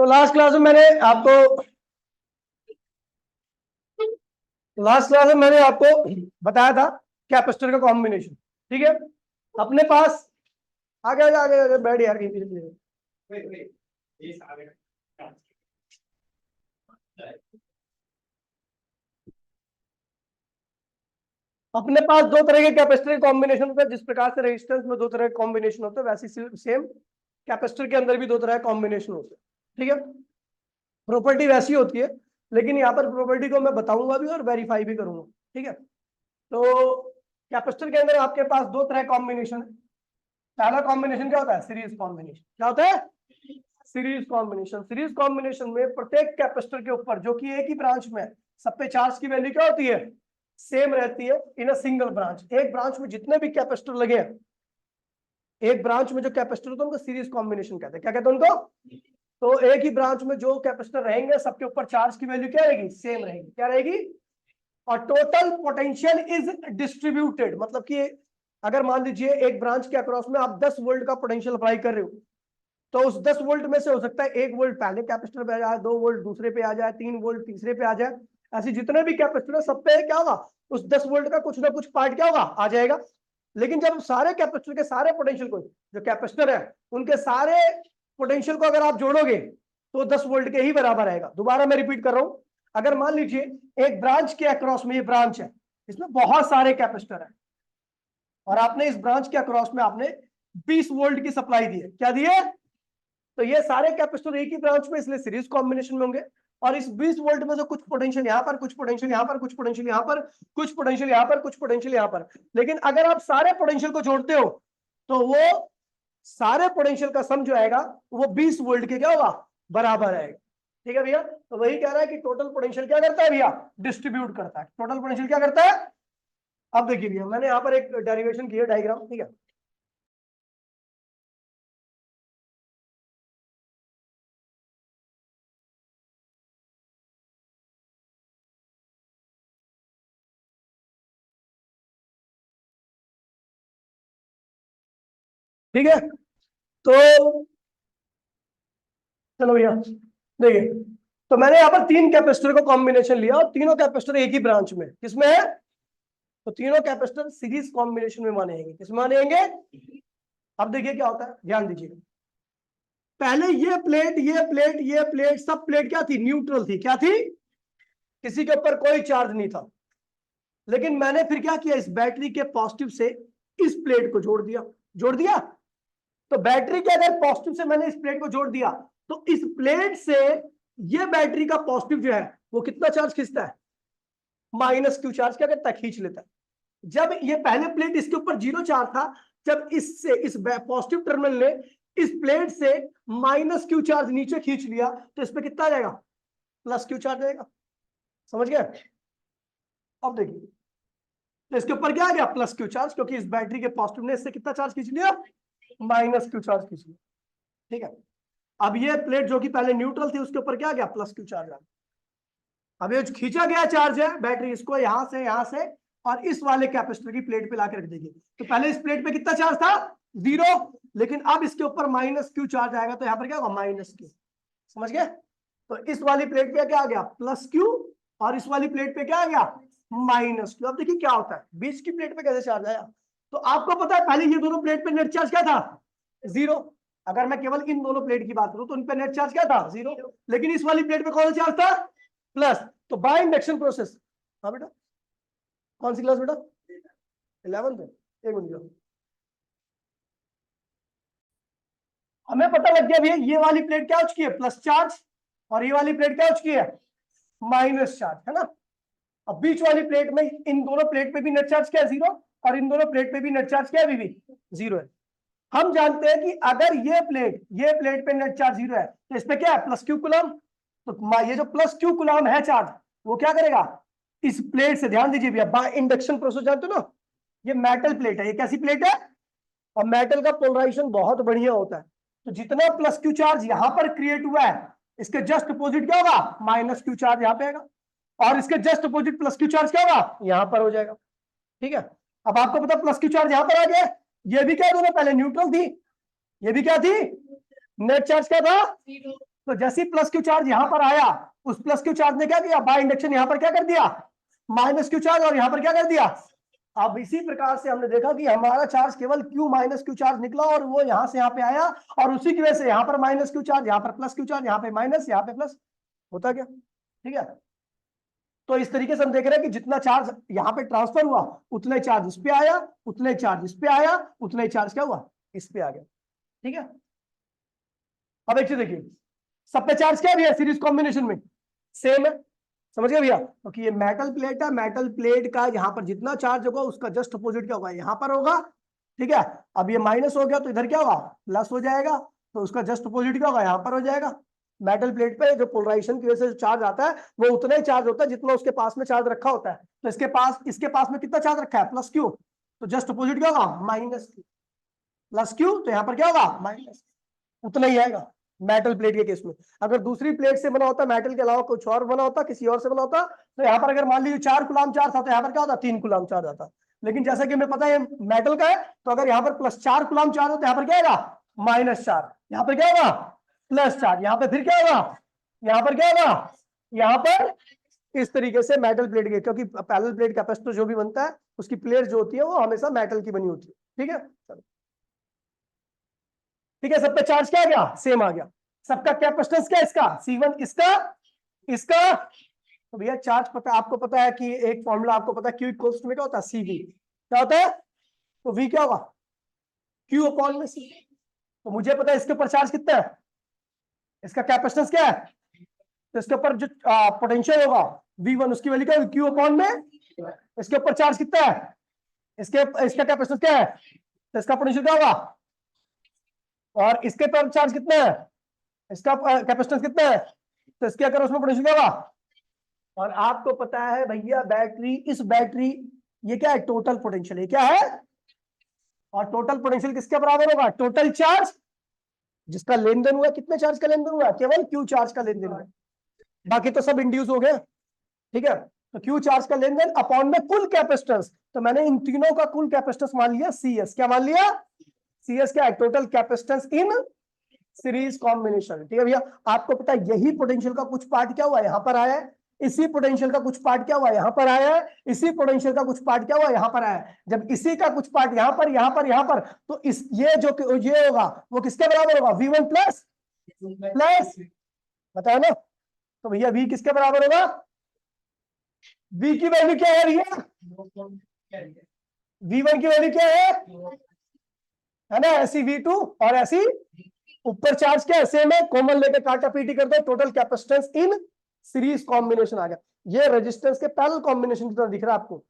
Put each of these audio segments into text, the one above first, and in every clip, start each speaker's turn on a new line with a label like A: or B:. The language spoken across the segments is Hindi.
A: तो लास्ट क्लास में मैंने आपको बताया था कैपेसिटर का कॉम्बिनेशन। ठीक है, अपने पास आगे आगे आगे आगे बैठ यार कहीं पीछे। अपने पास दो तरह के कैपेसिटर के कॉम्बिनेशन होते हैं। जिस प्रकार से रेजिस्टेंस में दो तरह के कॉम्बिनेशन होते हैं, वैसे सेम कैपेसिटर के अंदर भी दो तरह के कॉम्बिनेशन होते हैं। ठीक है, प्रॉपर्टी वैसी होती है, लेकिन यहाँ पर प्रॉपर्टी को मैं बताऊंगा भी और वेरीफाई भी करूंगा। ठीक है, तो कैपेसिटर के अंदर आपके पास दो तरह कॉम्बिनेशन है। पहला कॉम्बिनेशन क्या होता है? Series combination. क्या होता है? Series combination. सीरीज कॉम्बिनेशन में प्रत्येक कैपेसिटर के ऊपर, जो कि एक ही ब्रांच में है, सब पे चार्ज की वैल्यू क्या होती है? सेम रहती है इन अ सिंगल ब्रांच। एक ब्रांच में जितने भी कैपेसिटर लगे हैं, एक ब्रांच में जो कैपेसिटर होता है उनको सीरीज कॉम्बिनेशन कहते हैं। क्या कहते हैं उनको? तो एक ही ब्रांच में जो कैपेसिटर रहेंगे, सबके ऊपर चार्ज की वैल्यू क्या रहेगी? सेम रहेगी। क्या रहेगी? और टोटल पोटेंशियल इज डिस्ट्रीब्यूटेड। मतलब कि अगर मान लीजिए एक ब्रांच के अक्रॉस में आप 10 वोल्ट का पोटेंशियल अप्लाई कर रहे हो, तो उस 10 वोल्ट में से हो सकता है 1 वोल्ट पहले कैपेसिटर पे आ जाए, 2 वोल्ट दूसरे पे आ जाए, 3 वोल्ट तीसरे पे आ जाए। ऐसे जितने भी कैपेसिटर है, सब पे क्या होगा? उस 10 वोल्ट का कुछ ना कुछ पार्ट क्या होगा? आ जाएगा। लेकिन जब सारे कैपेसिटर के सारे पोटेंशियल को, जो कैपेसिटर है उनके सारे पोटेंशियल को अगर आप जोड़ोगे तो 10 वोल्ट के ही बराबर आएगा। दोबारा मैं रिपीट कर रहा हूं, अगर मान लीजिए एक ब्रांच के अक्रॉस में, ये ब्रांच है, इसमें बहुत सारे कैपेसिटर है, और आपने इस ब्रांच के अक्रॉस में आपने 20 वोल्ट की सप्लाई दी है। क्या दी है? तो ये सारे कैपेसिटर एक ही ब्रांच में, इसलिए सीरीज कॉम्बिनेशन में होंगे। और इस 20 वोल्ट में से कुछ पोटेंशियल यहां पर, कुछ पोटेंशियल यहां पर, कुछ पोटेंशियल यहां पर, कुछ पोटेंशियल यहां पर, कुछ पोटेंशियल यहां पर। लेकिन अगर आप सारे पोटेंशियल को जोड़ते हो तो वो सारे पोटेंशियल का सम जो आएगा वो 20 वोल्ट के क्या होगा? बराबर आएगा। ठीक है भैया, तो वही कह रहा है कि टोटल पोटेंशियल क्या करता है भैया? डिस्ट्रीब्यूट करता है। टोटल पोटेंशियल क्या करता है? अब देखिए भैया, मैंने यहाँ पर एक डेरिवेशन की है, डायग्राम। ठीक है, ठीक है, तो चलो भैया देखिए, तो मैंने यहाँ पर तीन कैपेसिटर को कॉम्बिनेशन लिया और तीनों कैपेसिटर एक ही ब्रांच में, किसमें है? तो तीनों कैपेसिटर सीरीज कॉम्बिनेशन में मानेंगे। किसमें मानेंगे? अब देखिए क्या होता है, ध्यान दीजिएगा। पहले ये प्लेट, ये प्लेट, ये प्लेट, सब प्लेट क्या थी? न्यूट्रल थी। क्या थी? किसी के ऊपर कोई चार्ज नहीं था। लेकिन मैंने फिर क्या किया? इस बैटरी के पॉजिटिव से इस प्लेट को जोड़ दिया। जोड़ दिया, तो बैटरी के अगर पॉजिटिव से मैंने इस प्लेट को जोड़ दिया, तो इस प्लेट से ये बैटरी का पॉजिटिव जो है वो कितना चार्ज खींचता है? माइनस क्यू चार्ज क्या करता है? खींच लेता है। जब ये पहले प्लेट इसके ऊपर जीरो चार्ज था, जब इससे इस पॉजिटिव टर्मिनल ने इस प्लेट से माइनस क्यू चार्ज नीचे खींच लिया, तो इस पे कितना आ जाएगा? प्लस क्यू चार्ज आएगा। समझ गए? अब देखिए, तो इसके ऊपर क्या आ गया? प्लस क्यू चार्ज, क्योंकि इस बैटरी के पॉजिटिव ने इससे कितना चार्ज खींच लिया? माइनस क्यू चार्ज खींच लिया। ठीक है, अब ये प्लेट जो कि पहले न्यूट्रल थी, उसके ऊपर क्या आ गया? प्लस क्यू चार्ज आ गया। अब ये जो खींचा गया चार्ज है बैटरी, इसको यहां से और इस वाले कैपेसिटर की प्लेट पे लाके रख देंगे। तो पहले इस प्लेट पे कितना चार्ज था? 0। लेकिन अब इसके ऊपर माइनस क्यू चार्ज आएगा, तो यहाँ पर क्या होगा? Minus Q. समझ गए? तो इस वाली प्लेट पे क्या आ गया? प्लस क्यू, और इस वाली प्लेट पे क्या आ गया? Minus Q. अब देखिए क्या होता है, बीच की प्लेट पे कैसे चार्ज आया। तो आपको पता है पहले ये दोनों प्लेट पे नेट चार्ज क्या था? 0। अगर मैं केवल इन दोनों प्लेट की बात करूं तो इन पे नेट चार्ज क्या था? 0। लेकिन इस वाली प्लेट पे कौन सा चार्ज था? प्लस। तो बाय इंडक्शन प्रोसेस, हाँ बेटा, कौन सी क्लास बेटा? 11th। एक मिनट, हमें पता लग गया भैया ये वाली प्लेट क्या हो चुकी है? प्लस चार्ज, और ये वाली प्लेट क्या हो चुकी है? माइनस चार्ज, है ना। अब बीच वाली प्लेट में, इन दोनों प्लेट पे भी नेट चार्ज क्या है? 0। और इन दोनों प्लेट पे भी नेट चार्ज क्या है? भी 0 है। हम जानते हैं कि अगर ये प्लेट पे नेट चार्ज 0 है, तो इस पे क्या है? Plus Q coulomb. तो ये जो प्लस क्यू कूलम है चार्ज, वो क्या करेगा? इस प्लेट से, ध्यान दीजिए भैया, बाय इंडक्शन प्रोसेस जानते हो ना, ये मेटल प्लेट है। ये कैसी प्लेट है? और मेटल का पोलराइजेशन बहुत बढ़िया होता है। तो जितना प्लस क्यू चार्ज यहां पर क्रिएट हुआ है, इसके जस्ट अपोजिट क्या होगा? माइनस क्यू चार्ज यहां पे आएगा, और इसके just opposite plus Q charge क्या होगा? यहां पर हो जाएगा। ठीक है, अब आपको पता प्लस क्यू चार्ज यहां पर आ गया। ये भी क्या, दोनों पहले न्यूट्रल थी, ये भी क्या थी? नेट चार्ज क्या था? तो जैसे ही प्लस क्यू चार्ज यहां पर आया, उस प्लस क्यू चार्ज ने क्या किया, बाय इंडक्शन यहां पर क्या कर दिया, माइनस क्यू चार्ज, और यहां पर क्या कर दिया। अब इसी प्रकार से हमने देखा कि हमारा चार्ज केवल क्यू माइनस क्यू चार्ज निकला, और वो यहां से यहां पे आया, और उसी की वजह से यहां पर माइनस क्यू चार्ज, यहां पर प्लस क्यू चार्ज, यहां पे माइनस, यहां पे प्लस, होता क्या, ठीक है। तो इस तरीके से हम देख रहे हैं कि जितना चार्ज यहां पे ट्रांसफर हुआ, उतने चार्ज इस पे आया, उतने चार्ज इस पे आया, उतने चार्ज क्या हुआ, इस पे आ गया, ठीक है। अब एक चीज देखिए, सब पे चार्ज क्या भी है सीरीज कॉम्बिनेशन में, सेम है, समझ गए भैया। क्योंकि ये मेटल प्लेट है, मेटल प्लेट का यहाँ पर जितना चार्ज होगा उसका जस्ट अपोजिट क्या होगा, यहाँ पर होगा, ठीक है। अब ये माइनस हो गया तो इधर क्या होगा, प्लस हो जाएगा, तो उसका जस्ट अपोजिट क्या होगा, यहाँ पर हो जाएगा। मेटल प्लेट पे जो पोलराइजेशन की वजह से जो चार्ज आता है वो उतना ही चार्ज होता है जितना उसके पास में चार्ज रखा होता है। तो इसके पास में कितना चार्ज रखा है, प्लस क्यू, तो जस्ट अपोजिट क्या होगा, माइनस क्यू, प्लस क्यू, तो यहाँ पर क्या होगा, माइनस, उतना ही आएगा मेटल प्लेट के केस में। अगर दूसरी प्लेट से बना होता, मेटल के अलावा कुछ और बना होता, किसी और से बना होता, तो यहाँ पर अगर मान लीजिए 4 कूलम चार्ज था तो यहाँ पर क्या होता, 3 कूलम चार्ज आता। लेकिन जैसा कि हमें पता है मेटल का है, तो अगर यहाँ पर +4 कूलम चार्ज हो तो यहाँ पर क्या होगा, -4, यहाँ पर क्या होगा, +4, यहाँ पे फिर क्या होगा, यहाँ पर क्या होगा, यहाँ पर इस तरीके से मेटल प्लेट के, क्योंकि पैरेलल प्लेट कैपेसिटर जो भी बनता है उसकी प्लेट जो होती है वो हमेशा मेटल की बनी होती है, ठीक है। चलो ठीक है, सब पे चार्ज क्या आ गया, सेम आ गया। सबका कैपेसिटेंस क्या है, इसका C1, इसका तो भैया चार्ज पता, आपको पता है कि एक फॉर्मूला आपको पता है, Q इक्वल्स टू में क्या होता है, CV, क्या होता है, तो V क्या होगा, Q अपॉन में C। तो मुझे पता है इसके ऊपर चार्ज कितना है, इसका कैपेसिटेंस क्या है, तो इसके ऊपर जो पोटेंशियल होगा V1, उसकी वैल्यू क्या है, Q अपॉन में, इसके ऊपर चार्ज कितना है, इसका कैपेसिटेंस क्या है, तो इसका पोटेंशियल क्या होगा, और इसके पर चार्ज कितना है, इसका कैपेसिटेंस कितना है, तो इसके अगर उसमें पोटेंशियल क्या होगा। और आपको पता है भैया बैटरी, इस बैटरी, ये क्या है, टोटल पोटेंशियल, ये क्या है, और टोटल पोटेंशियल किसके बराबर होगा, टोटल चार्ज जिसका लेन देन हुआ, कितने चार्ज का लेन देन हुआ, केवल क्यू चार्ज का लेन देन हुआ, बाकी तो सब इंड्यूस हो गए, ठीक है। तो क्यू चार्ज का लेन देन अपॉन में कुल कैपेसिटेंस, तो मैंने इन तीनों का कुल कैपेसिटेंस मान लिया CS, क्या मान लिया, CS क्या है, total capacitance in series combination, ठीक है भैया। आपको पता है यही पोटेंशियल का कुछ पार्ट क्या हुआ, यहां पर आया है, इसी पोटेंशियल का कुछ पार्ट क्या हुआ, यहां पर आया है, इसी पोटेंशियल का कुछ पार्ट क्या हुआ, यहां पर आया है। जब इसी का कुछ पार्ट यहां पर, यहां पर, यहां पर, तो इस ये जो ये होगा वो किसके बराबर होगा, V1 प्लस बताओ ना, तो भैया V किसके बराबर होगा, V की वैल्यू क्या है भैया, V1 की वैल्यू क्या है ना, ऐसी V2 और ऐसी ऊपर चार्ज क्या है, सेम है, कॉमन लेके काटा पीटी कर दो, total capacitance in series combination आ गया। ये रेजिस्टेंस के पैरेलल कॉम्बिनेशन की तरह दिख रहा है आपको,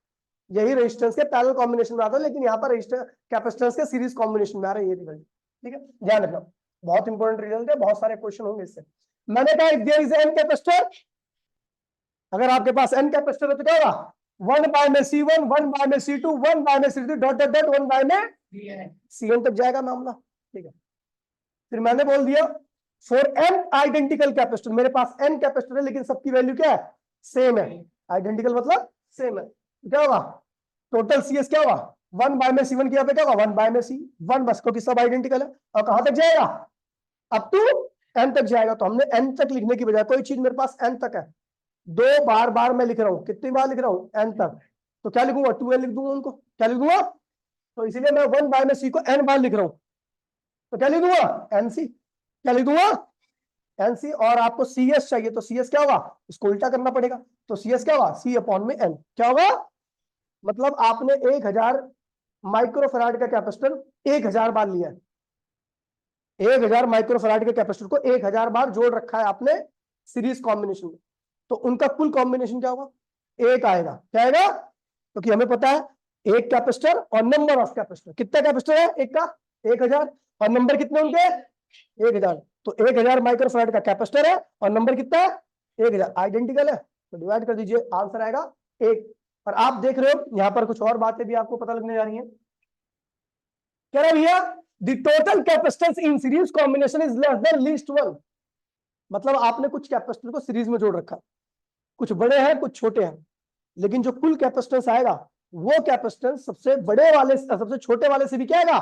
A: यही रेजिस्टेंस के पैरेलल कॉम्बिनेशन में आता है, लेकिन यहाँ पर रेजिस्टेंस कैपेसिटेंस के सीरीज कॉम्बिनेशन में आ रहा है, ये रिजल्ट, ठीक है, ध्यान रखना, बहुत इंपॉर्टेंट रिजल्ट है, बहुत सारे क्वेश्चन होंगे इससे। मैंने कहा if there is an capacitor, अगर आपके पास एन कैपेसिटर है तो क्या होगा, 1 बाय में C1, 1 बाय में C2, 1 बाय में C3, dot dot dot 1 by में CN तक जाएगा मामला, ठीक है। फिर मैंने बोल दिया फॉर एन आइडेंटिकल कैपेसिटर, मेरे पास एन कैपेसिटर है लेकिन सबकी वैल्यू क्या है, सेम है, आइडेंटिकल मतलब सेम है, क्या होगा, टोटल CS क्या होगा, 1 बाय में C1 की यहाँ पे क्या होगा, 1 बाय में C1 बस, क्योंकि सब आइडेंटिकल है। और कहां तक जाएगा, अप टू n तक जाएगा। तो हमने n तक लिखने की बजाय, कोई चीज मेरे पास n तक है, 2 बार बार मैं लिख रहा हूं, कितनी बार लिख रहा हूं, n तक, तो क्या लिखूंगा, 2n लिख दूंगा उनको, क्या लिख दूंगा, तो इसीलिए मैं 1 बाय में C को n बार लिख रहा हूं, तो क्या लिख दूंगा, NC, क्या लिख दूंगा, NC। और आपको CS चाहिए तो CS क्या होगा, इसको उल्टा करना पड़ेगा, तो CS क्या होगा, C अपॉन में N, क्या होगा, मतलब आपने 1000 माइक्रोफैराड का कैपेसिटर 1000 बार लिया है, 1000 माइक्रोफैराड के कैपेसिटर को 1000 बार जोड़ रखा है आपने सीरीज कॉम्बिनेशन में, तो उनका कुल कॉम्बिनेशन क्या होगा, 1 आएगा, क्या आएगा, क्योंकि हमें पता है एक कैपेसिटर और नंबर ऑफ कैपेसिटर, कितना कैपेसिटर है एक का, 1000, और नंबर कितने उनके 1000, तो 1000 माइक्रोफैराड का कैपेसिटर है और नंबर कितना है 1000, आइडेंटिकल है, तो डिवाइड कर दीजिए, आंसर आएगा 1। और आप देख रहे हो यहां पर कुछ और बातें भी आपको पता लगने जा रही हैं, कह रहा भैया the total capacitance in series combination is less than least one, मतलब आपने कुछ कैपेसिटर को सीरीज में जोड़ रखा, कुछ बड़े हैं कुछ छोटे हैं, लेकिन जो कुल कैपेसिटेंस आएगा वो कैपेसिटेंस सबसे बड़े वाले, सबसे छोटे वाले से भी क्या आएगा,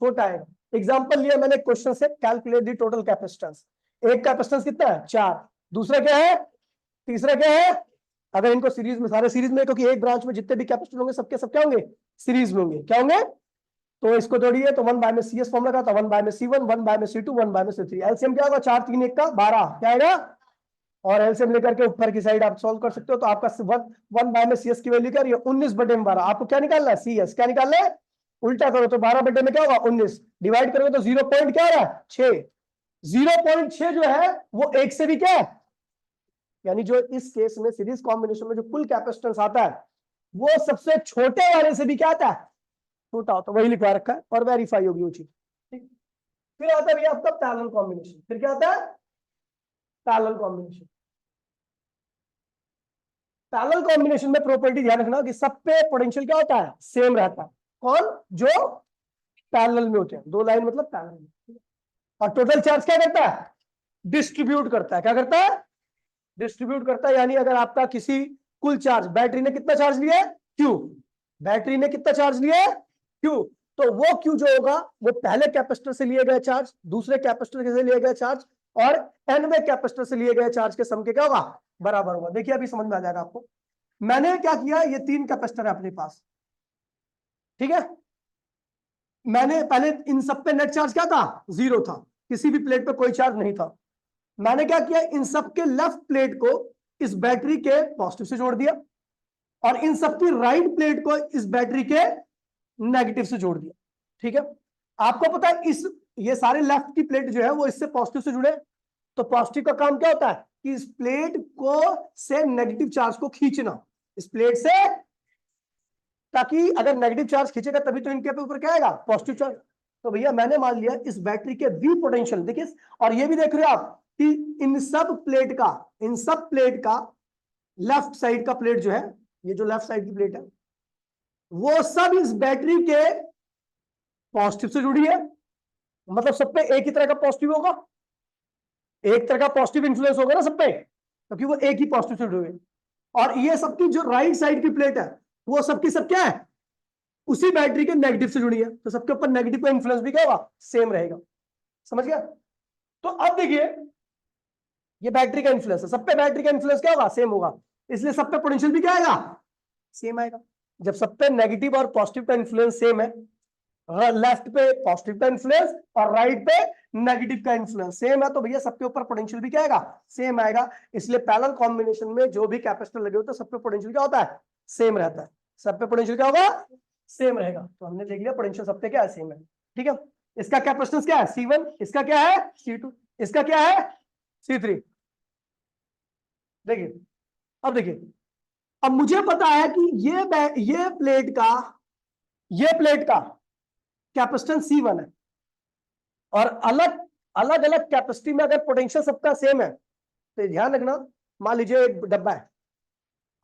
A: छोटा आएगा। एग्जांपल लिया मैंने क्वेश्चन से, कैलकुलेट द टोटल कैपेसिटेंस, एक कैपेसिटेंस कितना है 4, दूसरा क्या है, तीसरा क्या है, अगर इनको सीरीज में, सारे सीरीज में, क्योंकि एक ब्रांच में जितने भी कैपेसिटर होंगे सबके सब क्या होंगे, सीरीज में होंगे, क्या होंगे, तो इसको जोड़िए तो 1 बाय में CS फॉर्म लगा था, 1 बाय में C1, 1 बाय में C2, 1 बाय में C3, एलसीएम क्या होगा 4 3 1 का 12, क्या आएगा, और एलसीएम लेकर के ऊपर की साइड आप सॉल्व कर सकते हो, तो आपका 1 बाय में CS की वैल्यू क्या है 19/12, आपको क्या निकालना है CS, क्या निकालना है, उल्टा करो तो 12 में क्या होगा 19, डिवाइड करोगे तो 0 पॉइंट क्या है 6, 0.6 जो है वो एक से भी क्या है, यानी जो इस केस में सीरीज कॉम्बिनेशन में जो कुल कैपेसिटेंस आता है वो सबसे छोटे वाले से भी क्या आता है, छोटा होता है, वही लिखवा रखा है और वेरीफाई होगी वो चीज, ठीक। फिर आता है भैया आपका पैरेलल कॉम्बिनेशन, फिर क्या आता है पैरेलल कॉम्बिनेशन। पैरेलल कॉम्बिनेशन में प्रॉपर्टी ध्यान रखना कि सब पे पोटेंशियल क्या होता है, सेम रहता है, कौन, जो पैरेलल में होते हैं, दो लाइन मतलब पैरेलल में, और टोटल चार्ज क्या करता है, डिस्ट्रीब्यूट करता है, क्या करता है, डिस्ट्रीब्यूट करता है, यानी अगर आपका किसी कुल चार्ज, बैटरी ने कितना चार्ज लिया है Q, बैटरी ने कितना चार्ज लिया है Q, तो वो Q जो होगा वो पहले कैपेसिटर से लिए गए चार्ज, दूसरे कैपेसिटर से लिए गए चार्ज और nवे कैपेसिटर से लिए गए चार्ज के सम के क्या होगा, बराबर होगा। देखिए अभी समझ में आ जाएगा आपको। मैंने क्या किया, ये 3 कैपेसिटर है अपने पास, ठीक है, मैंने पहले इन सब पे नेट चार्ज क्या था, 0 था, किसी भी प्लेट पे कोई चार्ज नहीं था। मैंने क्या किया, इन सब के लेफ्ट प्लेट को इस बैटरी के पॉजिटिव से जोड़ दिया और इन सब की राइट प्लेट को इस बैटरी के नेगेटिव से जोड़ दिया, ठीक है। आपको पता है इस, ये सारे लेफ्ट की प्लेट जो है वो इससे पॉजिटिव से जुड़े, तो पॉजिटिव का काम क्या होता है कि इस प्लेट को से नेगेटिव चार्ज को खींचना इस प्लेट से, ताकि अगर नेगेटिव चार्ज खींचेगा तभी तो इनके ऊपर क्या आएगा, पॉजिटिव चार्ज। तो भैया मैंने मान लिया इस बैटरी के V पोटेंशियल, देखिए, और ये भी देख रहे हो आप कि इन सब प्लेट का लेफ्ट साइड का प्लेट जो है, ये जो लेफ्ट साइड की प्लेट है वो सब इस बैटरी के पॉजिटिव से जुड़ी है, मतलब सब पे एक ही तरह का पॉजिटिव होगा, एक तरह का पॉजिटिव इंफ्लुएंस होगा ना सब पे, क्योंकि वो एक ही पॉजिटिव से जुड़े हुए। और ये सबकी जो राइट साइड की प्लेट है वो सबकी सब क्या है, उसी बैटरी के नेगेटिव से जुड़ी है, तो सबके ऊपर नेगेटिव का इंफ्लुएंस भी क्या होगा, सेम रहेगा। समझ गया। तो अब देखिए ये बैटरी का इंफ्लुएंस है, सब पे बैटरी का इंफ्लुएंस क्या होगा, सेम होगा, इसलिए सब पे पोटेंशियल भी क्या आएगा, सेम आएगा। जब सब पे नेगेटिव और पॉजिटिव का इंफ्लुएंस सेम है, लेफ्ट पे पॉजिटिव का इंफ्लुएंस और राइट पे नेगेटिव का इंफ्लुएंस सेम है, तो भैया सबके ऊपर पोटेंशियल भी क्या आएगा, सेम आएगा। इसलिए पैरेलल कॉम्बिनेशन में जो भी कैपेसिटर लगे होते हैं सब पे पोटेंशियल क्या होता है, सेम रहता है, सब पे पोटेंशियल क्या होगा, सेम रहेगा। तो हमने देख लिया पोटेंशियल सब पे क्या है, सेम है, ठीक है। इसका कैपेसिटेंस क्या है C1, इसका क्या है C2, इसका क्या है C3। देखिए अब देखिए, अब मुझे पता है कि ये प्लेट का कैपेसिटेंस C1 है, और अलग अलग अलग कैपेसिटी में अगर पोटेंशियल सबका सेम है तो ध्यान रखना, मान लीजिए एक डब्बा है,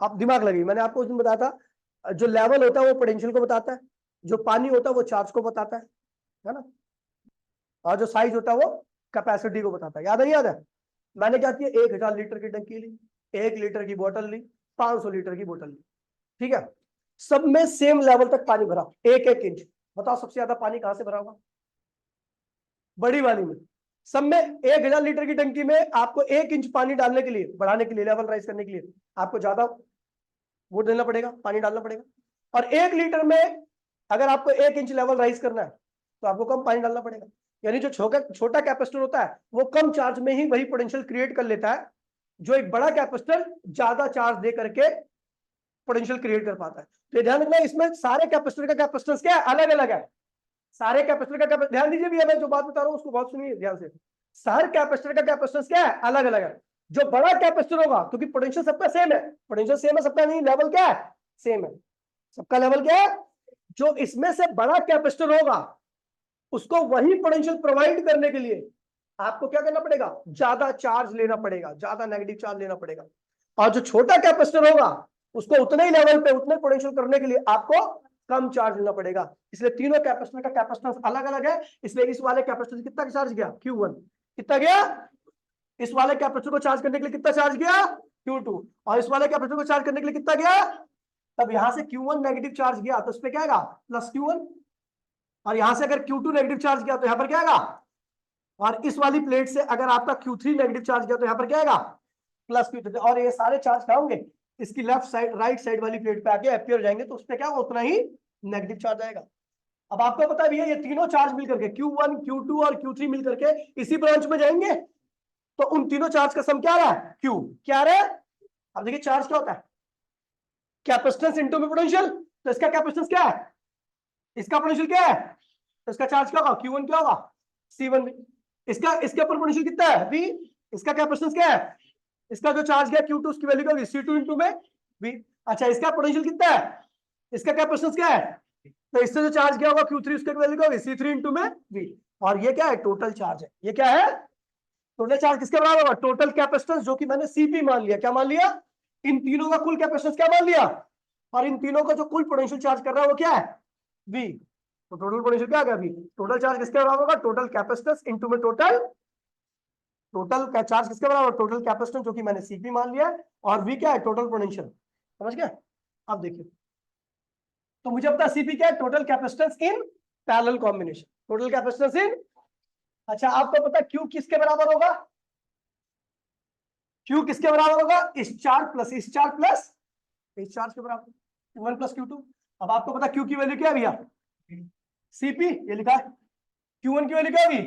A: आप दिमाग लगाइए, मैंने आपको उस दिन बताया था जो लेवल होता है वो पोटेंशियल को बताता है, जो पानी होता है वो चार्ज को बताता है ना, और जो साइज होता है वो कैपेसिटी को बताता है, याद है, याद है। मैंने क्या किया, 1000 लीटर की टंकी ली, 1 लीटर की बोतल ली, 500 लीटर की बोतल ली, ठीक है, सब में सेम लेवल तक पानी भरा, 1-1 इंच। बताओ सबसे ज्यादा पानी कहां से भरा होगा, बड़ी वाली में। सब में 1000 लीटर की टंकी में आपको 1 इंच पानी डालने के लिए, बढ़ाने के लिए, लेवल राइज करने के लिए आपको ज्यादा वो देना पड़ेगा, पानी डालना पड़ेगा। और 1 लीटर में अगर आपको 1 इंच लेवल राइज करना है तो आपको कम पानी डालना पड़ेगा। यानी जो छोटा कैपेसिटर होता है वो कम चार्ज में ही वही पोटेंशियल क्रिएट कर लेता है जो एक बड़ा कैपेसिटर ज्यादा चार्ज दे करके पोटेंशियल क्रिएट कर पाता है। तो ध्यान रखना, इसमें सारे कैपेसिटर का कैपेसिटेंस क्या है, अलग अलग है। सारे कैपेसिटर का ध्यान दीजिए भैया, मैं जो बात बता रहा हूं उसको बहुत सुनिए ध्यान से। हर कैपेसिटर का कैपेसिटेंस क्या है, अलग अलग है। जो बड़ा कैपेसिटर होगा, क्योंकि पोटेंशियल सबका सेम है, पोटेंशियल सेम है सबका, नहीं लेवल क्या है, सेम है सबका, लेवल क्या है, जो इसमें से बड़ा कैपेसिटर होगा उसको वही पोटेंशियल प्रोवाइड करने के लिए आपको क्या करना पड़ेगा, ज्यादा चार्ज लेना पड़ेगा, ज्यादा नेगेटिव चार्ज लेना पड़ेगा। और जो छोटा कैपेसिटर होगा उसको उतने ही लेवल पे उतने पोटेंशियल करने के लिए आपको कम चार्ज लेना पड़ेगा। इसलिए तीनों कैपेसिटर का कैपेसिटेंस अलग अलग है। इसलिए इस वाले कैपेसिटर से कितना चार्ज गया, Q1 कितना गया, इस वाले कैपेसिटर को चार्ज करने के लिए कितना चार्ज गया, Q2, और इस वाले कैपेसिटर को चार्ज करने के लिए कितना गया, तब यहां से Q1 नेगेटिव चार्ज गया तो इस पे क्या आएगा, प्लस Q1, और यहां से अगर Q2 नेगेटिव चार्ज गया तो यहां पर क्या आएगा, और इस वाली प्लेट से अगर आपका Q3 नेगेटिव चार्ज गया तो यहाँ पर क्या आएगा, प्लस Q3, और ये सारे चार्ज क्या होंगे, इसकी लेफ्ट साइड राइट साइड वाली प्लेट पे आके अपियर हो जाएंगे, तो उसमें क्या उतना ही नेगेटिव चार्ज आएगा। अब आपको पता है भैया, ये तीनों चार्ज मिलकर के Q1 Q2 और Q3 मिलकर के इसी ब्रांच में जाएंगे, तो उन तीनों चार्ज का सम क्या रहा है, Q क्या रहा है। अब देखिए चार्ज क्या होता है, कैपेसिटेंस इनटू में पोटेंशियल, तो इसका कैपेसिटेंस क्या है, इसका पोटेंशियल क्या है, तो इसका चार्ज क्या होगा, Q1 क्या होगा, C1 इसका, इसके ऊपर पोटेंशियल कितना है, V, इसका कैपेसिटेंस क्या है, इसका जो चार्ज गया Q2 उसकी वैल्यू क्या होगी, C2 इंटू में V। अच्छा इसका पोटेंशियल कितना है, इसका कैपेसिटेंस क्या है, तो इससे जो चार्ज गया होगा Q3 उसकी वैल्यू क्या होगी, C3 इंटू में V। और ये क्या है, टोटल चार्ज है, ये क्या है, टोटल चार्ज किसके बराबर होगा, टोटल कैपेसिटेंस, जो कि मैंने Cp मान लिया, क्या मान लिया, इन तीनों का कुल कैपेसिटेंस क्या मान लिया, और इन तीनों का जो कुल पोटेंशियल चार्ज कर रहा है वो क्या है, V। तो टोटल पोटेंशियल क्या आ गया, V। टोटल चार्ज किसके बराबर होगा, टोटल कैपेसिटेंस इनटू में टोटल, टोटल का चार्ज किसके बराबर, टोटल कैपेसिटेंस जो कि मैंने Cp मान लिया है, और V क्या है, टोटल पोटेंशियल, समझ गया। अब देखिए, तो मुझे पता Cp क्या है, total capacitance in parallel combination, total capacitance in. अच्छा आपको पता Q किसके बराबर होगा, Q किसके बराबर होगा, इस चार्ज प्लस इस चार्ज प्लस इस चार्ज के बराबर, Q1 प्लस Q2। अब आपको पता Q की वैल्यू क्या है भैया, Cp, ये लिखा है, Q1 की वैल्यू क्या होगी,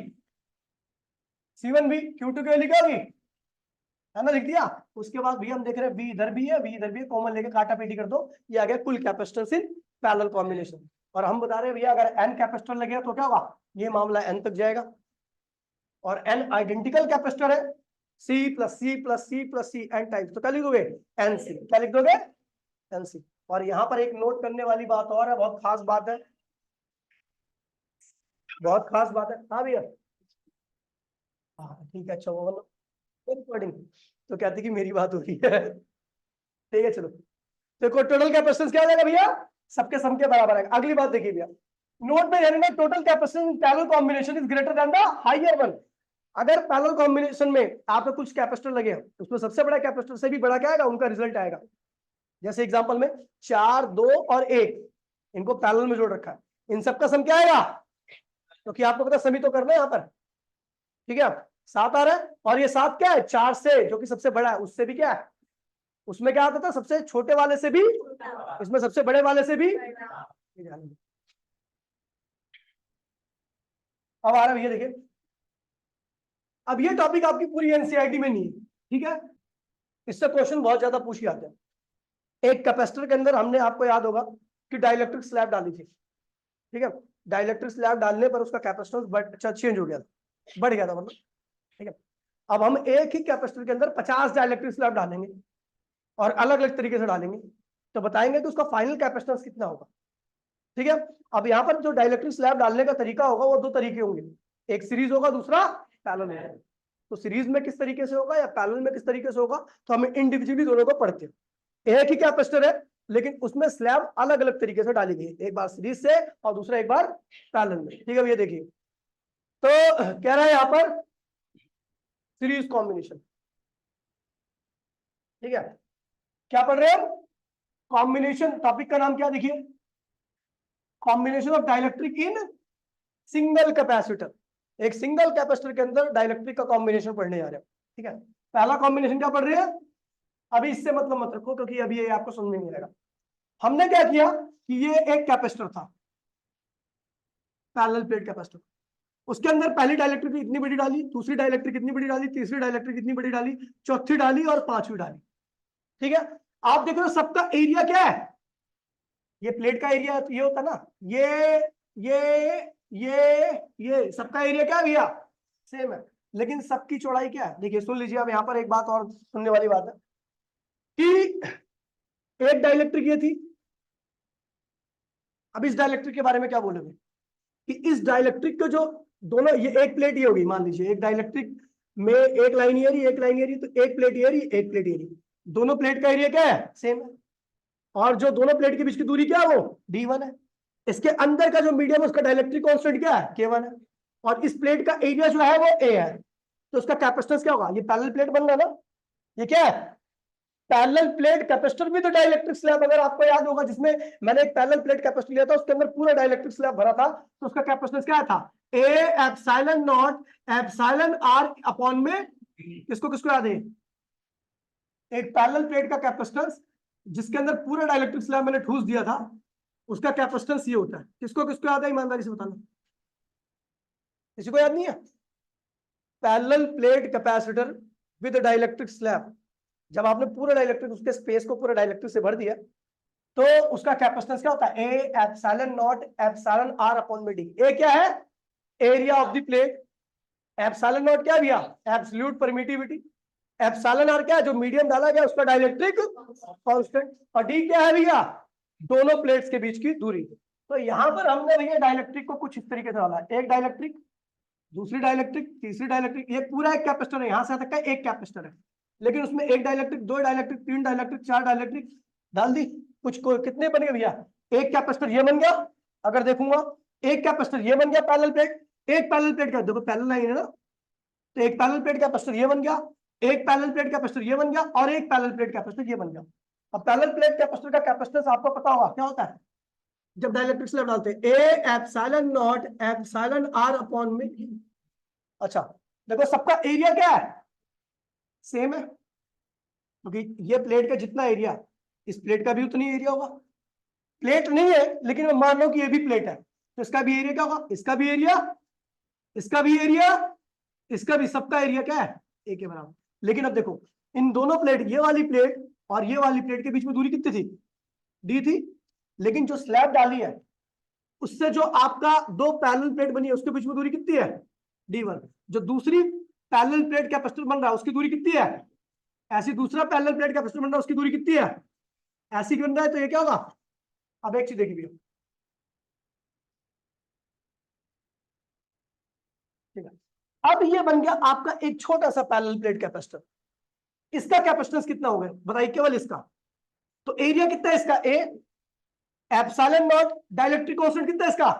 A: C1 भी, Q2 की वैल्यू क्या होगी, है ना, लिख दिया। उसके बाद भैया हम देख रहे हैं V इधर भी है, V इधर भी है, कॉमन लेके काटा पीटी कर दो, ये आ गया कुल कैपेसिटेंस इन पैरेलल कॉम्बिनेशन। और हम बता रहे हैं भैया अगर n कैपेसिटर लगे तो क्या होगा, ये मामला n तक जाएगा, और n आइडेंटिकल कैपेसिटर है, C plus C plus C plus C n types, तो क्या लिख दोगे, NC, क्या लिख दोगे, NC। और यहाँ पर एक नोट करने वाली बात और है, बहुत खास बात है, बहुत खास बात है, हाँ भैया, हाँ ठीक है, अच्छा वो रिकॉर्डिंग, तो कहती कि मेरी बात हो रही है, ठीक है चलो। देखो टोटल कैपेसिटेंस क्या हो जाएगा भैया, सबके सम के बराबर है। अगली बात देखिए भैया, नोट में रहना, total capacitance parallel combination is greater than the higher one. अगर पैरेलल कॉम्बिनेशन में आपको कुछ कैपेसिटर लगे हैं, उसमें सबसे बड़ा कैपेसिटर से भी बड़ा क्या आएगा, उनका रिजल्ट आएगा। जैसे एग्जांपल में 4, 2 और 1, इनको पैरेलल में जोड़ रखा है, इन सबका सम क्या आएगा, क्योंकि आपको पता समी तो करना है यहाँ पर, ठीक है, 7 आ रहा है, और ये 7 क्या है, 4 से जो कि सबसे बड़ा है उससे भी क्या है, उसमें क्या आता था, सबसे छोटे वाले से भी, इसमें सबसे बड़े वाले से भी। अब आ रहा है, ये देखिए, अब ये टॉपिक आपकी पूरी एनसीईआरटी में नहीं है, ठीक है, इससे क्वेश्चन बहुत ज्यादा पूछ जाते हैं। एक कैपेसिटर के अंदर हमने, आपको याद होगा कि डाइलेक्ट्रिक स्लैब डाली थी, ठीक है, डाइलेक्ट्रिक स्लैब डालने पर उसका कैपेसिटेंस चेंज हो गया था, बढ़ गया था मतलब, ठीक है। अब हम एक ही कैपेसिटर के अंदर 50 डाइलेक्ट्रिक स्लैब डालेंगे और अलग अलग तरीके से डालेंगे, तो बताएंगे कि उसका फाइनल कैपेसिटेंस कितना होगा, ठीक है। अब यहाँ पर जो डाइलेक्ट्रिक स्लैब डालने का तरीका होगा वो 2 तरीके होंगे, एक सीरीज होगा, दूसरा पैरेलल होगा। तो सीरीज में किस तरीके से होगा या पैरेलल में किस तरीके से होगा, तो हमें इंडिविजुअली दोनों को पढ़ते हैं। एक ही कैपेसिटर है लेकिन उसमें स्लैब अलग अलग तरीके से डाली गई, एक बार सीरीज से और दूसरा एक बार पैरेलल में, ठीक है। ये देखिए, तो कह रहा है यहाँ पर सीरीज कॉम्बिनेशन, ठीक है, क्या पढ़ रहे हैं, कॉम्बिनेशन, टॉपिक का नाम क्या, देखिए, combination of dielectric in single capacitor. एक सिंगल कैपेसिटर के अंदर डाइलेक्ट्रिक का कॉम्बिनेशन पढ़ने जा रहे हैं, ठीक है। पहला कॉम्बिनेशन क्या पढ़ रहे हैं, अभी इससे मतलब मत रखो क्योंकि अभी ये आपको समझ में नहीं आएगा। हमने क्या किया कि ये एक कैपेसिटर था, पैरेलल प्लेट कैपेसिटर, उसके अंदर पहली डाइलेक्ट्रिक इतनी बड़ी डाली, दूसरी डाइलेक्ट्रिक इतनी बड़ी डाली, तीसरी डाइलेक्ट्रिक इतनी बड़ी डाली, चौथी डाली और पांचवी डाली, ठीक है। आप देख रहे हो सबका एरिया क्या है, ये प्लेट का एरिया ये होता ना, ये सबका एरिया क्या है भैया, सेम है, लेकिन सबकी चौड़ाई क्या है। देखिए सुन लीजिए, अब यहाँ पर एक बात और सुनने वाली बात है कि एक डाइलेक्ट्रिक ये थी, अब इस डाइलेक्ट्रिक के बारे में क्या बोलोगे कि इस डाइलेक्ट्रिक के जो दोनों, ये एक प्लेट ये होगी, मान लीजिए एक डाइलेक्ट्रिक में एक लाइन ये रही, एक लाइन ये रही, तो एक प्लेट ये रही, एक प्लेट ये रही, दोनों प्लेट का एरिया क्या है, सेम है, और जो दोनों प्लेट के बीच की दूरी क्या है, वो d1 है। इसके अंदर का जो मीडियम है उसका डाइलेक्ट्रिक कांस्टेंट क्या है, k1 है, और इस प्लेट का एरिया जो है वो a है, तो उसका कैपेसिटेंस क्या होगा, ये पैरेलल प्लेट बन रहा है ना, ये क्या है पैरेलल प्लेट कैपेसिटर भी तो डाइलेक्ट्रिक स्लैब, अगर आपको याद होगा, जिसमें मैंने एक पैरेलल प्लेट कैपेसिटर लिया था, उसके अंदर पूरा डाइलेक्ट्रिक स्लैब भरा था, तो उसका कैपेसिटेंस क्या था? A epsilon naught epsilon R upon में, किसको किसको याद है? एक पैरेलल प्लेट का कैपेसिटेंस जिसके अंदर पूरा डाइलेक्ट्रिक स्लैब मैंने ठूस दिया था, उसका कैपेसिटेंस ये होता है। किसको किसको याद है, ईमानदारी से बताना, किसी को याद नहीं है? Parallel plate capacitor with dielectric slab, जब आपने पूरा डाइलेक्ट्रिक, उसके स्पेस को पूरा डाइलेक्ट्रिक से भर दिया, तो उसका कैपेसिटेंस क्या होता है? A epsilon naught epsilon R upon में डी। ए क्या है? Area of the plate. Epsilon naught क्या भैया? Absolute permittivity. एप्सिलॉन आर क्या है? जो मीडियम डाला गया उसका डाइलेक्ट्रिक कांस्टेंट। और डी क्या है भैया? दोनों प्लेट्स के बीच की दूरी। तो यहां पर हमने भैया डाइलेक्ट्रिक को कुछ इस तरीके से डाला, एक डाइलेक्ट्रिक, दूसरी डाइलेक्ट्रिक, तीसरी डाइलेक्ट्रिक, ये पूरा एक कैपेसिटर है, यहां से तक का एक कैपेसिटर है, लेकिन उसमें एक डाइलेक्ट्रिक, दो डाइलेक्ट्रिक, तीन डाइलेक्ट्रिक, चार डाइलेक्ट्रिक डाल दी। कुछ को कितने बन गए भैया? एक कैपेसिटर ये बन गया, अगर देखूंगा एक कैपेसिटर ये बन गया पैरेलल प्लेट, एक पैरेलल प्लेट का, देखो पैरेलल लाइन है ना, तो एक पैरेलल प्लेट कैपेसिटर ये बन गया, एक पैरेलल प्लेट कैपेसिटर ये बन गया, और एक पैरेलल प्लेट कैपेसिटर ये बन गया। अब पैरेलल प्लेट कैपेसिटर का कैपेसिटेंस आपको पता होगा क्या होता है जब डाइलेक्ट्रिक स्लैब डालते हैं? A epsilon naught epsilon R upon में। अच्छा देखो, सबका एरिया क्या है? सेम है, क्योंकि ये प्लेट का जितना एरिया, इस प्लेट का भी उतनी एरिया होगा। प्लेट नहीं है, लेकिन मैं मान लो कि ये भी प्लेट है, तो इसका भी एरिया क्या होगा? इसका भी एरिया, इसका भी एरिया, इसका भी, सबका एरिया क्या है? एक के बराबर। लेकिन अब देखो, इन दोनों प्लेट, ये वाली प्लेट और ये वाली प्लेट के बीच में दूरी कितनी थी? डी थी। लेकिन जो स्लैब डाली है, उससे जो आपका दो पैरेलल प्लेट बनी है, उसके बीच में दूरी कितनी है? D1। जो दूसरी पैरेलल प्लेट कैपेसिटर बन रहा है, उसकी दूरी कितनी है? ऐसी दूसरा पैरेलल प्लेट कैपेसिटर बन रहा है, उसकी दूरी कितनी है? ऐसी बन रहा है, तो ये क्या होगा? अब एक चीज देखिए, ठीक है, अब ये बन गया आपका एक छोटा सा पैरेलल प्लेट कैपेसिटर। इसका कैपेसिटेंस कितना हो गया बताइए, केवल इसका? तो एरिया कितना है इसका? ए एप्सिलॉन नॉट, डाइलेक्ट्रिक कांस्टेंट कितना है इसका?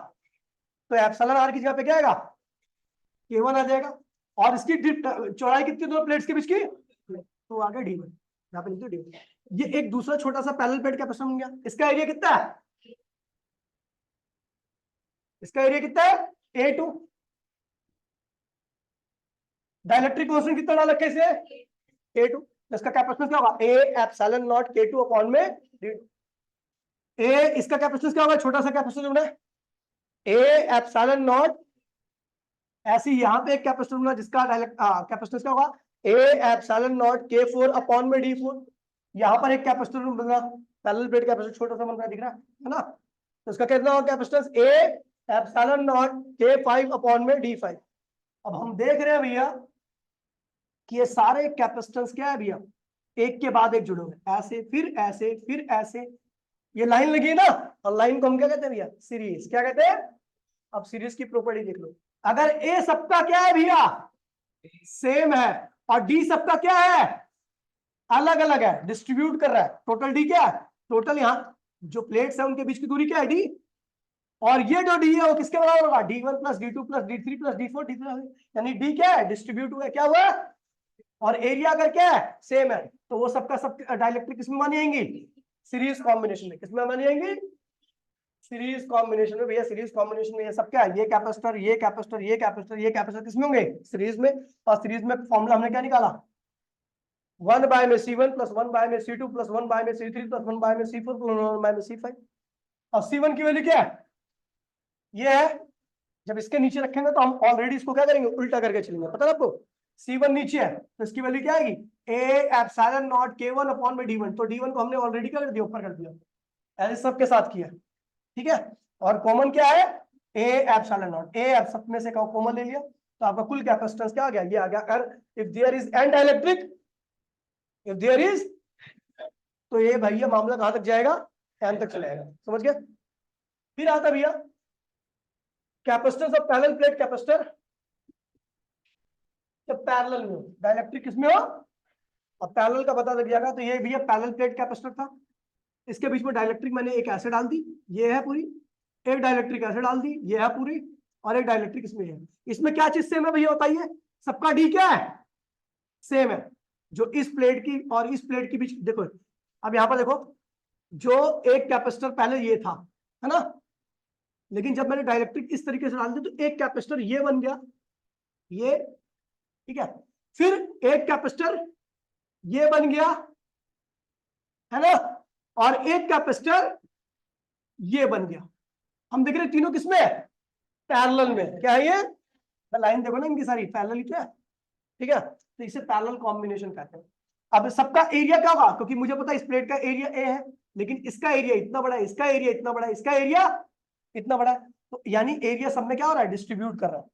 A: तो एप्सिलॉन आर की जगह पे क्या आएगा? K1 आ जाएगा। और इसकी चौड़ाई कितनी दोनों प्लेट्स के बीच की? तो आ गया D1, यहाँ पे लिख दो D1। ये एक दूसरा छोटा सा पैरेलल प्लेट कैपेसिटर बन गया। इसका एरिया कितना है? इसका एरिया कितना है? A2। डाइलेक्ट्रिक कांस्टेंट कितना डाल रखे इसे? A2। इसका कैपेसिटेंस क्या होगा? A epsilon not K2 upon में D2। A इसका कैपेसिटेंस क्या होगा? छोटा सा कैपेसिटर बना है, A एप्सिलॉन नॉट। ऐसे यहां पे एक कैपेसिटर बना जिसका डायरेक्ट कैपेसिटेंस क्या होगा? ए एप्सिलॉन नॉट K4 अपॉन में D4। यहां पर एक कैपेसिटर बना, पैरेलल प्लेट कैपेसिटर छोटा सा बन रहा है, दिख रहा है ना? तो इसका कितना होगा capacitance? A epsilon not K5 upon में D5। अब हम देख रहे हैं भैया कि ये सारे कैपेसिटेंस क्या है भैया? एक के बाद एक जुड़े हुए, ऐसे फिर ऐसे फिर ऐसे, ये लाइन लगी है ना, और लाइन को हम क्या कहते हैं भैया? सीरीज। क्या कहते हैं? अब सीरीज की प्रॉपर्टी देख लो, अगर ए सबका क्या है भैया? सेम है, और डी सबका क्या है? अलग अलग है, डिस्ट्रीब्यूट कर रहा है। टोटल डी क्या है? टोटल यहाँ जो प्लेट्स है उनके बीच की दूरी क्या है? डी। और ये जो डी है वो किसके बराबर होगा? D1 plus D2 plus D3 plus D4 D3, यानी डी क्या है? डिस्ट्रीब्यूट हुआ, क्या हुआ? और एरिया अगर क्या है? सेम है, तो वो सबका सब डाइलेक्ट्रिक किसमें मानी जाएंगी? सीरीज कॉम्बिनेशन में। किसमें मानी जाएंगी? सीरीज कॉम्बिनेशन में। भैया सीरीज कॉम्बिनेशन में ये सब क्या है? ये कैपेसिटर, ये कैपेसिटर, ये कैपेसिटर, ये कैपेसिटर किसमें होंगे? सीरीज में। और सीरीज में फॉर्मूला हमने क्या निकाला? 1 बाय में C1 प्लस 1 बाय में C2 प्लस 1 बाय में C3 प्लस 1 बाय में C4 प्लस 1 बाय में C5। और C1 की वैल्यू क्या है? ये है। जब इसके नीचे रखेंगे तो हम ऑलरेडी इसको क्या करेंगे? उल्टा करके चलेंगे, पता है आपको? C1 नीचे है, तो इसकी वैल्यू क्या आएगी? ए एप्सिलॉन नॉट K1 अपॉन में D1। तो D1 को हमने ऑलरेडी क्या कर दिया? ऊपर कर दिया, ऐसे सबके साथ किया, ठीक है। और कॉमन क्या है? A epsilon not. ए सब में से कॉमन ले लिया, तो आपका कुल कैपेसिटेंस क्या आ गया? ये आ गया। अगर if there is an dielectric, if there is, तो ये भैया मामला कहां तक जाएगा? एन तक चलेगा, समझ गए? फिर आता भैया capacitance of parallel plate capacitor. जब पैरेलल में डाइलेक्ट्रिक किसमें हो? अब पैरेलल का बता दिया, तो ये भैया पैरेलल प्लेट कैपेसिटर था, इसके बीच में डाइलेक्ट्रिक मैंने एक ऐसे डाल दी, ये है पूरी, एक डाइलेक्ट्रिक ऐसे डाल दी, ये है पूरी, और एक डाइलेक्ट्रिक इसमें है। इसमें क्या चीज सेम है भैया बताइए? सबका डी क्या है? सेम है। जो इस प्लेट की और इस प्लेट के बीच, देखो अब यहां पर देखो, जो एक कैपेसिटर पहले ये था, है ना, लेकिन जब मैंने डाइलेक्ट्रिक इस तरीके से डाल दी तो एक कैपेसिटर ये बन गया, ये, ठीक है, फिर एक कैपेसिटर ये बन गया, है ना, और एक कैपेसिटर ये बन गया। हम देख रहे हैं तीनों किसमें है, पैरेलल में। क्या है ये, लाइन देखो ना इनकी सारी पैरेलल ही तो है, ठीक है, तो इसे पैरेलल कॉम्बिनेशन कहते हैं। अब सबका एरिया क्या होगा, क्योंकि मुझे पता है इस प्लेट का एरिया ए है, लेकिन इसका एरिया इतना बड़ा है, इसका एरिया इतना बड़ा है, इसका एरिया इतना बड़ा है, तो यानी एरिया सब में क्या हो रहा है, डिस्ट्रीब्यूट कर रहा है।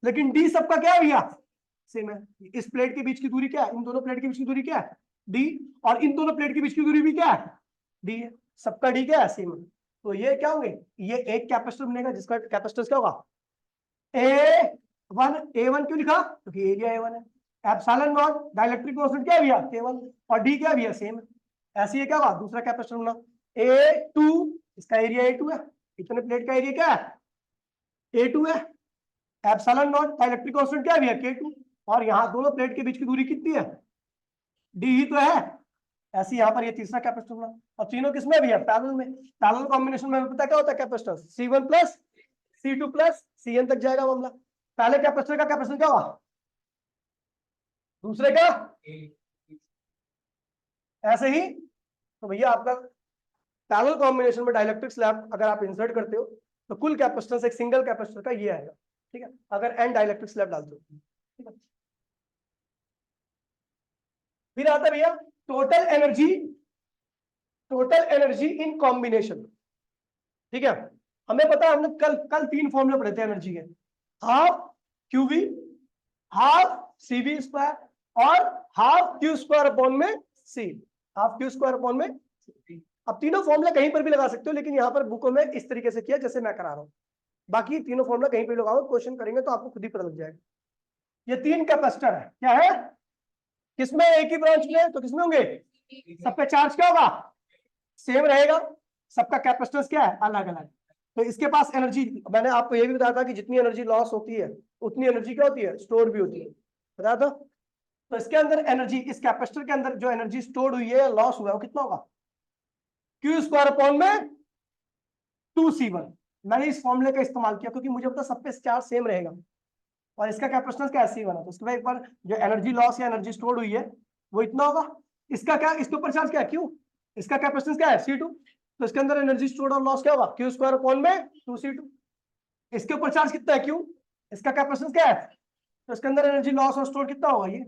A: लेकिन डी सबका क्या है भैया, सेम है। इस प्लेट के बीच की दूरी क्या है, इन दोनों प्लेट के बीच की दूरी क्या है, डी, और इन दोनों प्लेट के बीच की दूरी भी क्या है, डी है। सबका डी क्या है, सेम है। तो ये क्या होंगे, ये एक कैपेसिटर बनेगा जिसका कैपेसिटेंस क्या होगा, ए वन क्यों लिखा, क्योंकि एरिया ए वन है। एप्सिलॉन नॉट डाइलेक्ट्रिक कांस्टेंट क्या है भैया, K1, और डी क्या है भैया, सेम है। ऐसे ही क्या होगा, दूसरा कैपेसिटर बना A2, इसका एरिया A2 है, इतने प्लेट का एरिया क्या है, A2 है। एप्सिलॉन नॉट डाइलेक्ट्रिक कांस्टेंट क्या है भैया, K2, और यहाँ दोनों प्लेट के बीच की दूरी कितनी है, डी ही तो है। ऐसे यहाँ पर ये तीसरा कैपेसिटर बना, और तीनों किसमें है भैया, पैरेलल में। पैरेलल कॉम्बिनेशन में पता क्या होता है capacitor, C1 plus C2 plus Cn तक जाएगा मामला। पहले कैपेसिटर का कैपेसिटर क्या होगा, दूसरे का, ऐसे ही। तो भैया आपका पैरेलल कॉम्बिनेशन में डाइलेक्ट्रिक स्लैब अगर आप इंसर्ट करते हो तो कुल कैपेसिटेंस एक सिंगल कैपेसिटर का ये आएगा, ठीक है, अगर एन डाइलेक्ट्रिक स्लैब डालते हो, ठीक है। फिर आता है भैया टोटल एनर्जी इन कॉम्बिनेशन, ठीक है। हमें पता है, हमने कल तीन फॉर्मूले पढ़े थे एनर्जी के, half QV, half CV square, और हाफ Q स्क्वायर अपॉन में C, half Q square upon में C। अब तीनों फॉर्मूला कहीं पर भी लगा सकते हो, लेकिन यहाँ पर बुकों में इस तरीके से किया जैसे मैं करा रहा हूँ। बाकी तीनों फॉर्मूला कहीं पे लगाओ, क्वेश्चन करेंगे तो आपको खुद ही पता लग जाएगा। ये तीन कैपेसिटर है, क्या है, किसमें, एक ही ब्रांच में, तो किसमें होंगे, सब पे चार्ज क्या होगा, सेम रहेगा, सबका कैपेसिटेंस क्या है, अलग अलग। तो इसके पास एनर्जी, मैंने आपको ये भी बताया था कि जितनी एनर्जी लॉस होती है उतनी एनर्जी क्या होती है, स्टोर भी होती है, बताया था। तो इसके अंदर एनर्जी, इस कैपेसिटर के अंदर जो एनर्जी स्टोर हुई है, लॉस हुआ है, वो कितना होगा, Q स्क्वायर अपॉन में 2C1। मैंने इस फॉर्मूले का इस्तेमाल किया क्योंकि मुझे पता सब पे चार्ज सेम रहेगा, और इसका कैपेसिटेंस क्या है, C1 है, तो इसके बाद एक बार जो एनर्जी लॉस या एनर्जी स्टोर हुई है वो इतना होगा। इसका क्या, इसके ऊपर चार्ज क्या है, Q, इसका कैपेसिटेंस क्या है, C2, तो इसके अंदर एनर्जी स्टोर और लॉस क्या होगा, Q स्क्वायर अपॉन में 2C2। इसके ऊपर चार्ज कितना है, Q, इसका कैपेसिटेंस क्या है, तो इसके अंदर एनर्जी लॉस और स्टोर कितना होगा ये।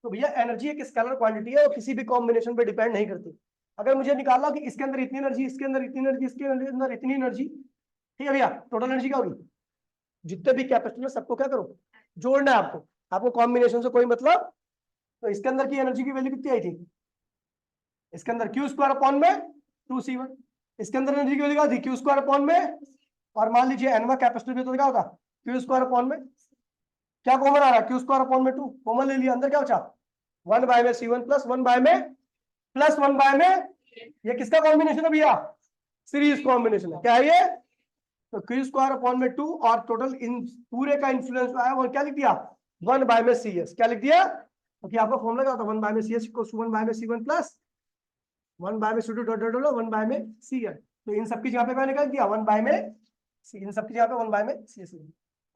A: तो भैया एनर्जी एक स्केलर क्वांटिटी है और किसी भी कॉम्बिनेशन पे डिपेंड नहीं करती। अगर मुझे निकालना कि इसके अंदर इतनी एनर्जी, इसके अंदर इतनी एनर्जी, इसके अंदर इतनी एनर्जी, ठीक है भैया, टोटल एनर्जी क्या होगी, जितने भी कैपेसिटर सबको क्या करो, जोड़ना है आपको कॉम्बिनेशन से कोई मतलब। तो इसके अंदर की एनर्जी की वैल्यू कितनी आई थी, इसके अंदर Q स्क्वायर अपॉन में 2C1, इसके अंदर एनर्जी की वैल्यू क्या थी, Q स्क्वायर अपॉन में, और मान लीजिए एनवा कैपेसिटर भी तो क्या होगा, Q स्क्वायर अपॉन में, क्या कॉमन आ रहा है, Q स्क्वायर अपॉन में 2 कॉमन ले लिया, अंदर क्या बचा, 1 बाय में C1 प्लस 1 बाय में प्लस 1 बाय में, ये किसका कॉम्बिनेशन है भैया, सीरीज कॉम्बिनेशन है, क्या है ये, तो Q स्क्वायर अपॉन में 2, और टोटल इन पूरे का इन्फ्लुएंस आया वो क्या लिख दिया, 1 बाय में CS, क्या लिख दिया, क्योंकि आपका फॉर्मूला क्या होता है, 1 बाय में CS इक्वल्स 1 बाय में C1 प्लस 1 बाय में C2 डॉट डॉट 1 बाय में CN। तो इन सबकी जगह पे क्या निकाल दिया, 1 बाय में C, इन सबकी जगह पे 1 बाय में CS।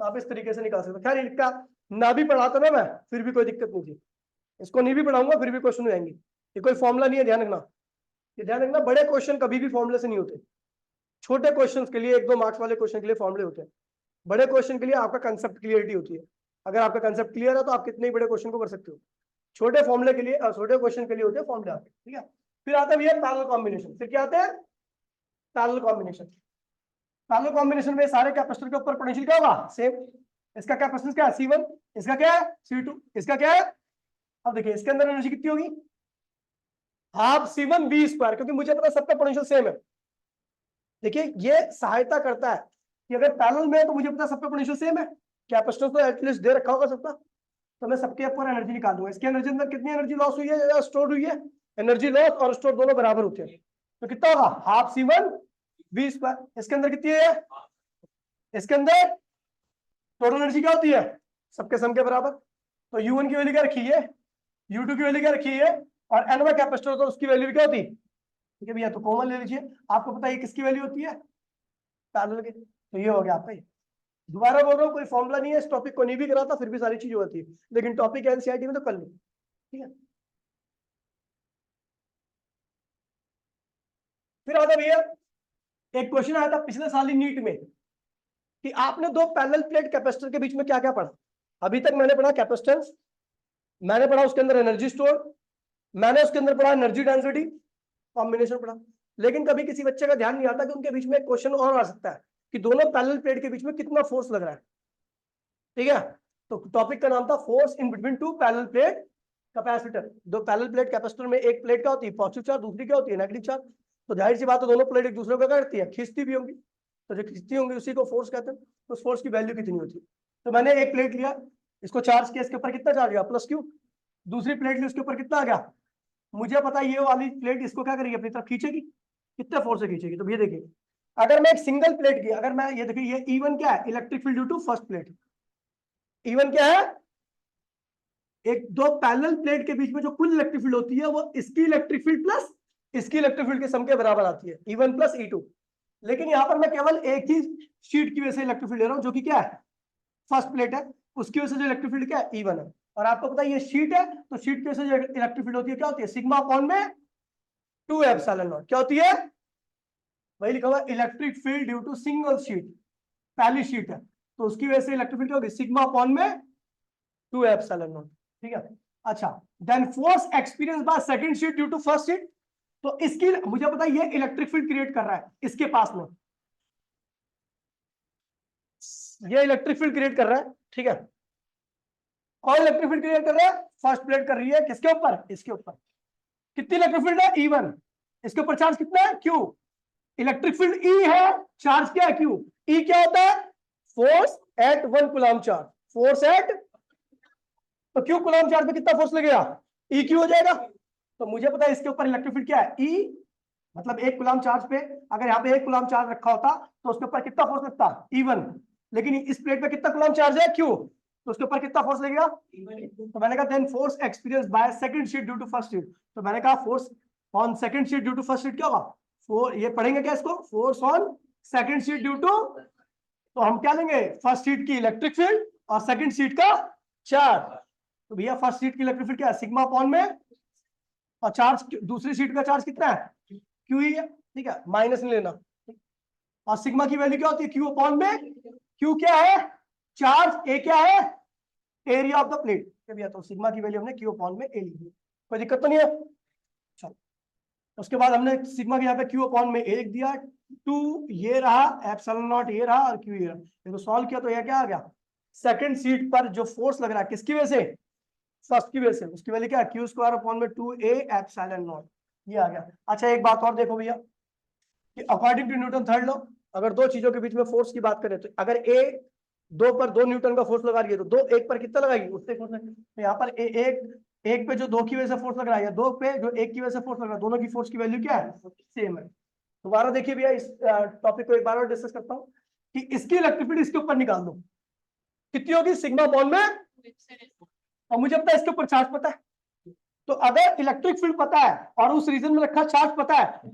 A: तो आप इस तरीके से निकाल सकते हो। खैर इनका ना भी पढ़ाता ना मैं, फिर भी कोई दिक्कत नहीं थी, इसको नहीं भी पढ़ाऊंगा फिर भी क्वेश्चन हो जाएंगे। ये कोई फॉर्मूला नहीं है, ध्यान रखना, ये ध्यान रखना, बड़े क्वेश्चन कभी भी फॉर्मूले से नहीं होते। छोटे क्वेश्चन के लिए, 1-2 मार्क्स वाले क्वेश्चन के लिए फॉर्मूले होते हैं, बड़े क्वेश्चन के लिए आपका कंसेप्ट क्लियरिटी होती है। अगर आपका कंसेप्ट क्लियर है तो आप कितने बड़े क्वेश्चन को कर सकते हो। छोटे फॉर्मूले के लिए, छोटे क्वेश्चन के लिए होते हैं फॉर्मूले आपके, ठीक है। फिर आता है भैया पैरेलल कॉम्बिनेशन। फिर क्या आते हैं, पैरेलल कॉम्बिनेशन। पैरेलल कॉम्बिनेशन में सारे कैपेसिटर के ऊपर पोटेंशियल क्या होगा, सेम। इसका कैपेसिटेंस क्या है, C1, इसका क्या है, C2, इसका क्या है। अब देखिए इसके अंदर एनर्जी कितनी होगी, हाफ C1 V स्क्वायर, क्योंकि मुझे पता सबका पोटेंशियल सेम है। देखिए ये सहायता करता है कि अगर पैरेलल में है तो मुझे पता सबका पोटेंशियल सेम है, कैपेसिटर तो एटलीस्ट दे रखा होगा सबका, तो मैं सबके ऊपर एनर्जी निकाल दूंगा। इसके एनर्जी अंदर कितनी एनर्जी लॉस हुई है या स्टोर हुई है, एनर्जी लॉस और स्टोर दोनों बराबर होते हैं, तो कितना होगा, हाफ C1 V स्क्वायर। इसके अंदर कितनी है, इसके अंदर टोटल एनर्जी क्या होती है, सबके सम के बराबर। तो U1 की वैल्यू क्या रखी है, U2 की वैल्यू क्या रखी है और N में कैपेसिटर होता है उसकी वैल्यू क्या होती है, ठीक है भैया। तो कॉमन ले लीजिए, आपको पता है किसकी वैल्यू होती है, पैरेलल के। तो ये हो गया आपका। दोबारा बोल रहा हूँ, कोई फॉर्मूला नहीं है, इस टॉपिक को नहीं भी कराता फिर भी सारी चीजें होती है, लेकिन टॉपिक एनसीईआरटी में तो कर लो, ठीक है। फिर आता भैया एक क्वेश्चन आया था पिछले साल ही नीट में कि आपने दो पैरेलल प्लेट कैपेसिटर के बीच में क्या क्या पढ़ा। अभी तक मैंने पढ़ा कैपेसिटेंस, मैंने पढ़ा उसके अंदर एनर्जी स्टोर, मैंने उसके अंदर पढ़ा एनर्जी डेंसिटी कॉम्बिनेशन पढ़ा। लेकिन कभी किसी बच्चे का ध्यान नहीं आता कि उनके बीच में एक क्वेश्चन और आ सकता है कि दोनों पैरेलल प्लेट के बीच में कितना फोर्स लग रहा है, ठीक है। तो टॉपिक का नाम था force in between two parallel plate capacitor. दो पैरेलल प्लेट कैपेसिटर में एक प्लेट क्या होती है पॉजिटिव चार्ज, दूसरी क्या होती है नेगेटिव चार्ज। तो जाहिर सी बात है दोनों प्लेट एक दूसरे को क्या करती है, खींचती भी होंगी। तो जो खींचती होंगी उसी को फोर्स कहते हैं। तो उस फोर्स की वैल्यू कितनी होती है। तो मैंने एक प्लेट लिया, इसको चार्ज किया, इसके ऊपर कितना चार्ज गया प्लस क्यू। दूसरी प्लेट ली, उसके ऊपर कितना आ गया, मुझे पता है ये वाली प्लेट इसको क्या करेगी अपनी तरफ खींचेगी, कितने फोर्स से खींचेगी। तो ये देखिए अगर मैं एक सिंगल प्लेट की, अगर मैं ये देखिए ये E1 क्या है, electric field due to first plate. E1 क्या है, एक दो पैरेलल प्लेट के बीच में जो कुल इलेक्ट्रिक फील्ड होती है वो इसकी इलेक्ट्रिक फील्ड प्लस इसकी इलेक्ट्रिक फील्ड के सम के बराबर आती है, E1 प्लस E2। लेकिन यहां पर मैं केवल एक ही शीट की वजह से इलेक्ट्रिक फील्ड ले रहा हूं जो कि क्या है फर्स्ट प्लेट है, उसकी वजह से जो इलेक्ट्रिक फील्ड क्या है E1 है। और आपको पता है ये शीट है, तो शीट की वजह से जो इलेक्ट्रिक फील्ड होती है क्या होती है, सिग्मा अपॉन में 2 एप्सिलॉन नॉट। क्या होती है, वही लिखा हुआ electric field due to single sheet, पहली शीट है तो उसकी वजह से इलेक्ट्रिक फील्ड क्या होगी, सिग्मा अपॉन में 2 एप्सिलॉन नॉट, ठीक है। अच्छा, then force experience by second sheet due to first sheet. तो इसकी मुझे पता है ये इलेक्ट्रिक फील्ड क्रिएट कर रहा है इसके पास में, ये इलेक्ट्रिक फील्ड क्रिएट कर रहा है, ठीक है। कौन इलेक्ट्रिक फील्ड क्रिएट कर रहा है, फर्स्ट प्लेट कर रही है, किसके ऊपर, इसके ऊपर। कितनी इलेक्ट्रिक फील्ड है, E1। इसके ऊपर चार्ज कितना है, Q। इलेक्ट्रिक फील्ड E है, चार्ज क्या है, Q। E क्या होता है, force at 1 coulomb charge, force at, तो Q कूलम्ब चार्ज पे कितना फोर्स लगेगा, EQ हो जाएगा। तो मुझे पता है इसके ऊपर इलेक्ट्रिक फील्ड क्या है, E, मतलब 1 कूलम्ब चार्ज पे, अगर यहाँ पे 1 कूलम्ब चार्ज रखा होता तो उसके ऊपर कितना फोर्स लगता, E1। लेकिन इस प्लेट पे कितना कूलम्ब चार्ज है, Q, तो उसके ऊपर कितना फोर्स लगेगा। तो मैंने कहा then force experience by second sheet due to first sheet. तो मैंने कहा force on second sheet due to first sheet क्या होगा, फोर, ये पढ़ेंगे क्या इसको, force on second sheet due to, तो हम क्या लेंगे फर्स्ट शीट की इलेक्ट्रिक फील्ड और सेकंड शीट का चार्ज। तो भैया फर्स्ट शीट की इलेक्ट्रिक फील्ड क्या है, सिग्मा अपॉन में, और चार्ज दूसरी शीट का चार्ज कितना है, क्यू ही है, ठीक है, माइनस नहीं लेना। और सिग्मा की वैल्यू क्या होती है, क्यू अपॉन में, क्यू क्या है चार्ज, ए क्या है एरिया ऑफ द प्लेट। भैया तो सिग्मा की वैल्यू हमने क्यू अपॉन में ए ली है, कोई दिक्कत तो नहीं है। चलो उसके बाद हमने सिग्मा के यहाँ पे क्यू अपॉन में ए लिख दिया, 2 ये रहा, एप्सिलॉन नॉट ये रहा और क्यू ये रहा। देखो सॉल्व किया तो यह क्या आ गया, सेकंड शीट पर जो फोर्स लग रहा है किसकी वजह से, फर्स्ट की वजह से, उसकी वैल्यू क्या है, क्यू स्क्वायर अपॉन में 2a एप्सिलॉन नॉट, ये आ गया। अच्छा एक बात और देखो भैया कि according to Newton third law, अगर दो चीजों के बीच में फोर्स की बात करें तो अगर ए 2 पर 2 न्यूटन का फोर्स लगा रही है तो 2 1 पर कितना लगाएगी, उससे फोर्स लगेगी। तो यहाँ पर एक पे जो 2 की वजह से फोर्स लग रहा है या 2 पे जो 1 की वजह से फोर्स लग रहा है, दोनों की फोर्स की वैल्यू क्या है, सेम है। दोबारा देखिए भैया इस टॉपिक को एक बार और डिस्कस करता हूँ कि इसकी इलेक्ट्रिक फील्ड इसके ऊपर निकाल दो, कितनी होगी, सिग्मा बॉन्ड में, और मुझे पता है इसके ऊपर चार्ज पता है। तो अगर इलेक्ट्रिक फील्ड पता है और उस रीजन में रखा चार्ज पता है तो